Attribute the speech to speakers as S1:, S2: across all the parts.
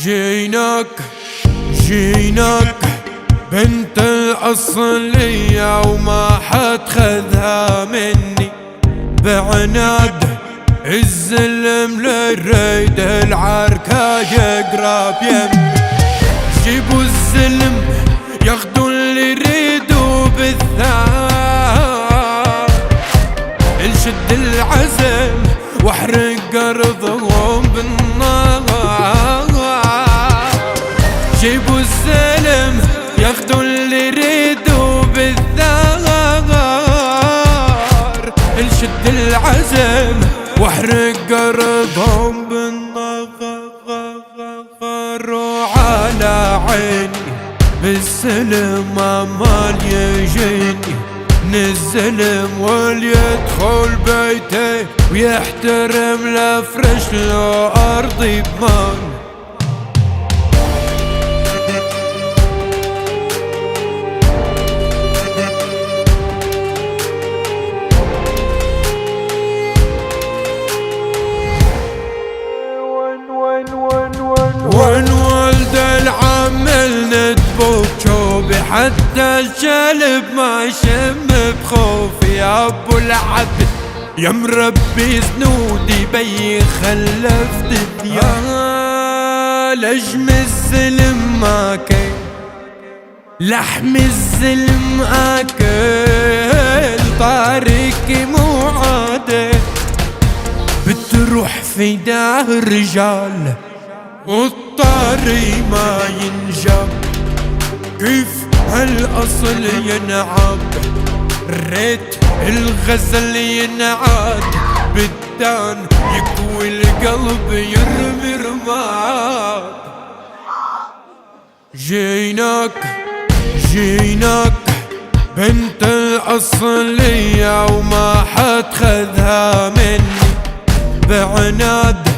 S1: جيناك بنت الأصلية وما حد خذها مني بعناد الزلم للريد العركة يقرب يمي. جيبوا الزلم ياخدوا اللي يريدوا بالثار، الشد العزم واحرق ارضهم بالنار. جيبوا الزلم ياخدوا اللي يريدوا بالثار، الشد العزم واحرق ارضهم بالنار. وعلى عيني بالسلم امال يجيني نزلم واليدخل بيتي ويحترم لفرش له ارضي بمان. وين ولد العمل ندبوك شوبي حتى الشلب ما يشم بخوفي. يا ابو العبد يا مربي سنودي بي خلفت يا لجم الزلم ماكل لحم الزلم اكل طارق مو عادل بتروح في دار الرجال والطاري ما ينجب. كيف هالأصل ينعب ريت الغزل ينعاد بالدان يكوي القلب يرمي رماد. جيناك بنت الأصلية وما حد خذها مني بعناد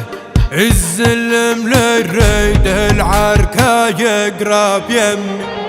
S1: الزلم للريد العركة يقرب يمي.